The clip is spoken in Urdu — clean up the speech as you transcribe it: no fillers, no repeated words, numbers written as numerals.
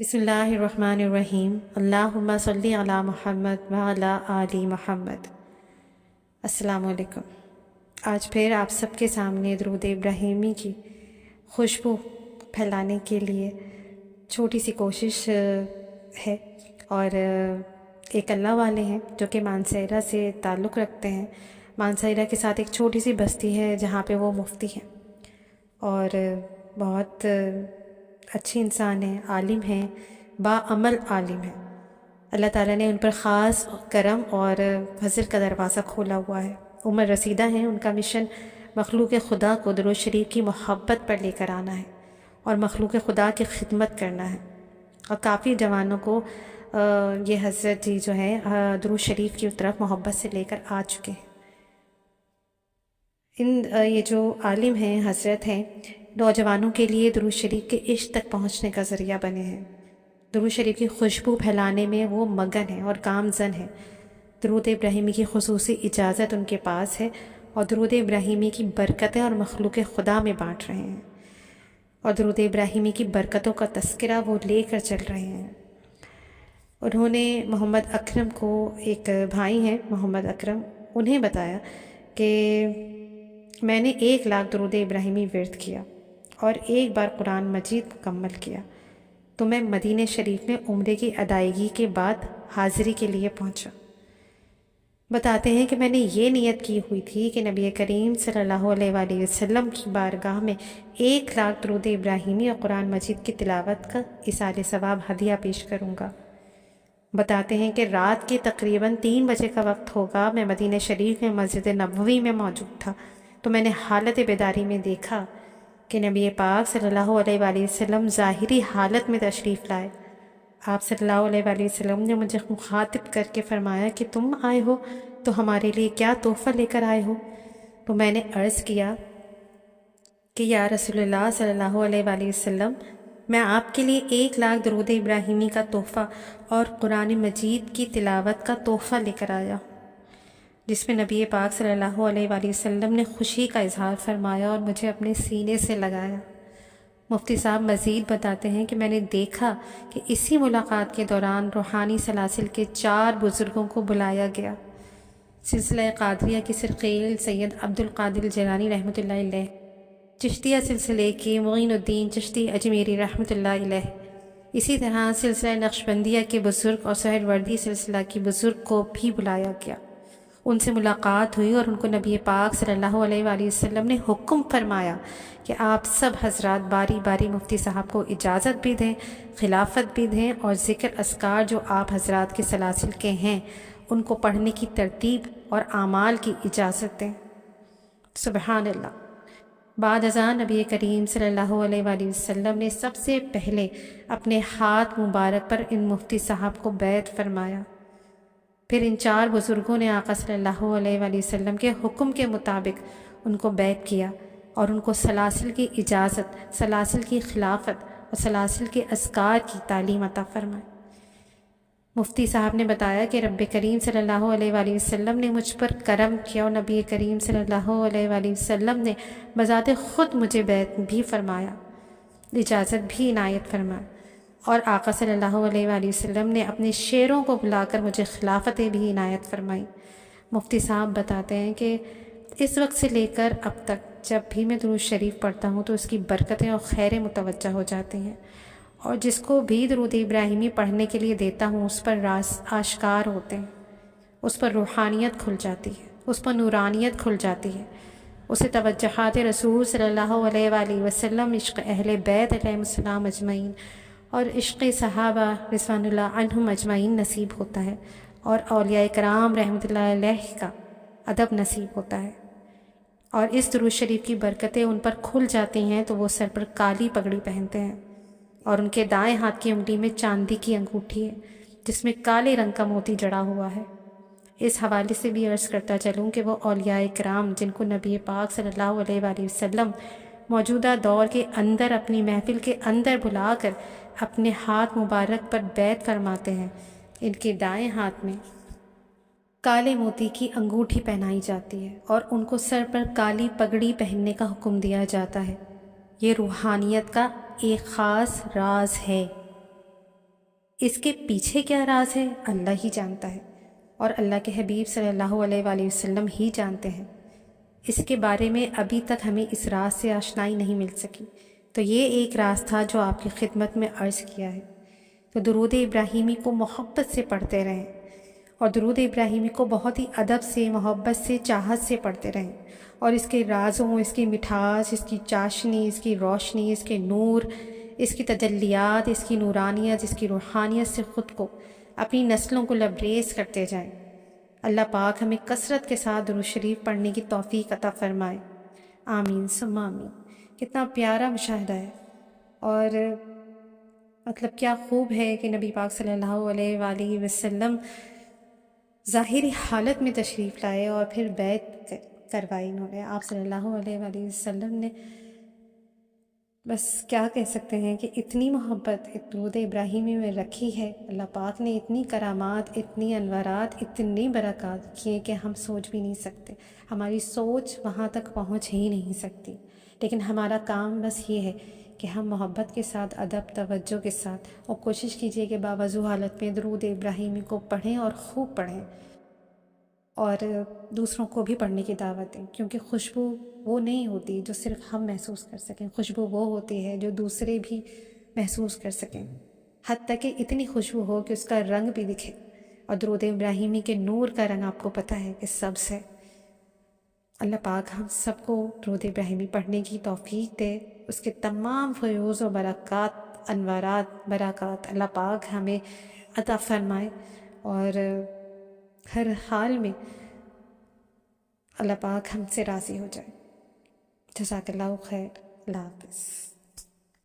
بسم اللہ الرحمن الرحیم اللہم صلی علی محمد وعلی آل محمد۔ السلام علیکم۔ آج پھر آپ سب کے سامنے درود ابراہیمی کی خوشبو پھیلانے کے لیے چھوٹی سی کوشش ہے، اور ایک اللہ والے ہیں جو کہ مانسہرہ سے تعلق رکھتے ہیں۔ مانسہرہ کے ساتھ ایک چھوٹی سی بستی ہے جہاں پہ وہ مفتی ہیں، اور بہت اچھی انسان ہیں، عالم ہیں، باعمل عالم ہیں۔ اللہ تعالیٰ نے ان پر خاص کرم اور فضل کا دروازہ کھولا ہوا ہے۔ عمر رسیدہ ہیں، ان کا مشن مخلوق خدا کو درود شریف کی محبت پر لے کر آنا ہے اور مخلوق خدا کی خدمت کرنا ہے، اور کافی جوانوں کو یہ حضرت جی جو ہے درود شریف کی طرف محبت سے لے کر آ چکے ہیں۔ یہ جو عالم ہیں، حضرت ہیں، نوجوانوں کے لیے درود شریف کے عشق تک پہنچنے کا ذریعہ بنے ہیں۔ درود شریف کی خوشبو پھیلانے میں وہ مگن ہیں اور کامزن ہیں۔ درود ابراہیمی کی خصوصی اجازت ان کے پاس ہے، اور درود ابراہیمی کی برکتیں اور مخلوق خدا میں بانٹ رہے ہیں، اور درود ابراہیمی کی برکتوں کا تذکرہ وہ لے کر چل رہے ہیں۔ انہوں نے محمد اکرم کو، ایک بھائی ہیں محمد اکرم، انہیں بتایا کہ میں نے 1,00,000 درود ابراہیمی ورد کیا اور ایک بار قرآن مجید مکمل کیا، تو میں مدینہ شریف میں عمرے کی ادائیگی کے بعد حاضری کے لیے پہنچا۔ بتاتے ہیں کہ میں نے یہ نیت کی ہوئی تھی کہ نبی کریم صلی اللہ علیہ وآلہ وسلم کی بارگاہ میں 1,00,000 درود ابراہیمی اور قرآن مجید کی تلاوت کا ایصال ثواب ہدیہ پیش کروں گا۔ بتاتے ہیں کہ رات کے تقریباً 3 بجے کا وقت ہوگا، میں مدینہ شریف میں مسجد نبوی میں موجود تھا، تو میں نے حالت بیداری میں دیکھا کہ نبی پاک صلی اللہ علیہ وآلہ وسلم ظاہری حالت میں تشریف لائے۔ آپ صلی اللہ علیہ وآلہ وسلم نے مجھے مخاطب کر کے فرمایا کہ تم آئے ہو تو ہمارے لیے کیا تحفہ لے کر آئے ہو؟ تو میں نے عرض کیا کہ یا رسول اللہ صلی اللہ علیہ وآلہ وسلم، میں آپ کے لیے 1,00,000 درود ابراہیمی کا تحفہ اور قرآن مجید کی تلاوت کا تحفہ لے کر آیا، جس میں نبی پاک صلی اللہ علیہ وآلہ وسلم نے خوشی کا اظہار فرمایا اور مجھے اپنے سینے سے لگایا۔ مفتی صاحب مزید بتاتے ہیں کہ میں نے دیکھا کہ اسی ملاقات کے دوران روحانی سلاسل کے 4 بزرگوں کو بلایا گیا۔ سلسلہ قادریہ کی سرخیل سید عبد القادر جیلانی رحمۃ اللہ علیہ، چشتیہ سلسلے کے معین الدین چشتی اجمیری رحمۃ اللہ علیہ، اسی طرح سلسلہ نقشبندیہ کے بزرگ اور سہروردی سلسلہ کی بزرگ کو بھی بلایا گیا۔ ان سے ملاقات ہوئی اور ان کو نبی پاک صلی اللہ علیہ وآلہ وسلم نے حکم فرمایا کہ آپ سب حضرات باری باری مفتی صاحب کو اجازت بھی دیں، خلافت بھی دیں، اور ذکر اذکار جو آپ حضرات کے سلاسل کے ہیں ان کو پڑھنے کی ترتیب اور اعمال کی اجازت دیں۔ سبحان اللہ۔ بعد ازاں نبی کریم صلی اللہ علیہ وآلہ وسلم نے سب سے پہلے اپنے ہاتھ مبارک پر ان مفتی صاحب کو بیعت فرمایا۔ پھر ان 4 بزرگوں نے آقا صلی اللہ علیہ وآلہ وسلم کے حکم کے مطابق ان کو بیعت کیا اور ان کو سلاسل کی اجازت، سلاسل کی خلافت اور سلاسل کے اذکار کی تعلیم عطا فرمائی۔ مفتی صاحب نے بتایا کہ رب کریم صلی اللہ علیہ وآلہ وسلم نے مجھ پر کرم کیا، اور نبی کریم صلی اللہ علیہ وآلہ وسلم نے بذات خود مجھے بیعت بھی فرمایا، اجازت بھی عنایت فرمائی، اور آقا صلی اللہ علیہ وآلہ وسلم نے اپنے شیروں کو بلا کر مجھے خلافتیں بھی عنایت فرمائی۔ مفتی صاحب بتاتے ہیں کہ اس وقت سے لے کر اب تک جب بھی میں درود شریف پڑھتا ہوں تو اس کی برکتیں اور خیریں متوجہ ہو جاتی ہیں، اور جس کو بھی درود ابراہیمی پڑھنے کے لیے دیتا ہوں اس پر راز آشکار ہوتے ہیں، اس پر روحانیت کھل جاتی ہے، اس پر نورانیت کھل جاتی ہے، اسے توجہات رسول صلی اللہ علیہ وآلہ وسلم، عشق اہل بیت علیہ السلام اجمعین اور عشق صحابہ رضوان اللہ عنہم اجمعین نصیب ہوتا ہے، اور اولیاء کرام رحمۃ اللہ علیہ کا ادب نصیب ہوتا ہے، اور اس درود شریف کی برکتیں ان پر کھل جاتی ہیں تو وہ سر پر کالی پگڑی پہنتے ہیں، اور ان کے دائیں ہاتھ کی انگلی میں چاندی کی انگوٹھی ہے جس میں کالے رنگ کا موتی جڑا ہوا ہے۔ اس حوالے سے بھی عرض کرتا چلوں کہ وہ اولیاء کرام جن کو نبی پاک صلی اللہ علیہ وآلہ وسلم موجودہ دور کے اندر اپنی محفل کے اندر بلا کر اپنے ہاتھ مبارک پر بیعت فرماتے ہیں، ان کے دائیں ہاتھ میں کالے موتی کی انگوٹھی پہنائی جاتی ہے اور ان کو سر پر کالی پگڑی پہننے کا حکم دیا جاتا ہے۔ یہ روحانیت کا ایک خاص راز ہے۔ اس کے پیچھے کیا راز ہے اللہ ہی جانتا ہے، اور اللہ کے حبیب صلی اللہ علیہ وآلہ وسلم ہی جانتے ہیں۔ اس کے بارے میں ابھی تک ہمیں اس راز سے آشنائی نہیں مل سکی، تو یہ ایک راز تھا جو آپ کی خدمت میں عرض کیا ہے۔ تو درود ابراہیمی کو محبت سے پڑھتے رہیں، اور درود ابراہیمی کو بہت ہی ادب سے، محبت سے، چاہت سے پڑھتے رہیں، اور اس کے رازوں، اس کی مٹھاس، اس کی چاشنی، اس کی روشنی، اس کے نور، اس کی تجلیات، اس کی نورانیت، اس کی روحانیت سے خود کو، اپنی نسلوں کو لبریز کرتے جائیں۔ اللہ پاک ہمیں کثرت کے ساتھ درود شریف پڑھنے کی توفیق عطا فرمائے، آمین ثم آمین۔ کتنا پیارا مشاہدہ ہے، اور مطلب کیا خوب ہے کہ نبی پاک صلی اللہ علیہ وآلہ وسلم ظاہری حالت میں تشریف لائے اور پھر بیعت کروائی انہوں نے۔ آپ صلی اللہ علیہ وآلہ وسلم نے بس کیا کہہ سکتے ہیں کہ اتنی محبت درود ابراہیمی میں رکھی ہے، اللہ پاک نے اتنی کرامات، اتنی انوارات، اتنی برکات کی ہیں کہ ہم سوچ بھی نہیں سکتے، ہماری سوچ وہاں تک پہنچ ہی نہیں سکتی۔ لیکن ہمارا کام بس یہ ہے کہ ہم محبت کے ساتھ، ادب، توجہ کے ساتھ، اور کوشش کیجئے کہ باوضو حالت میں درود ابراہیمی کو پڑھیں اور خوب پڑھیں، اور دوسروں کو بھی پڑھنے کی دعوت دیں، کیونکہ خوشبو وہ نہیں ہوتی جو صرف ہم محسوس کر سکیں، خوشبو وہ ہوتی ہے جو دوسرے بھی محسوس کر سکیں، حتیٰ کہ اتنی خوشبو ہو کہ اس کا رنگ بھی دکھے۔ اور درود ابراہیمی کے نور کا رنگ آپ کو پتہ ہے کہ سبز ہے۔ اللہ پاک ہم سب کو درود ابراہیمی پڑھنے کی توفیق دے، اس کے تمام فیوز و برکات، انوارات، برکات اللہ پاک ہمیں عطا فرمائے، اور ہر حال میں اللہ پاک ہم سے راضی ہو جائے۔ جزاک اللہ خیر، اللہ حافظ۔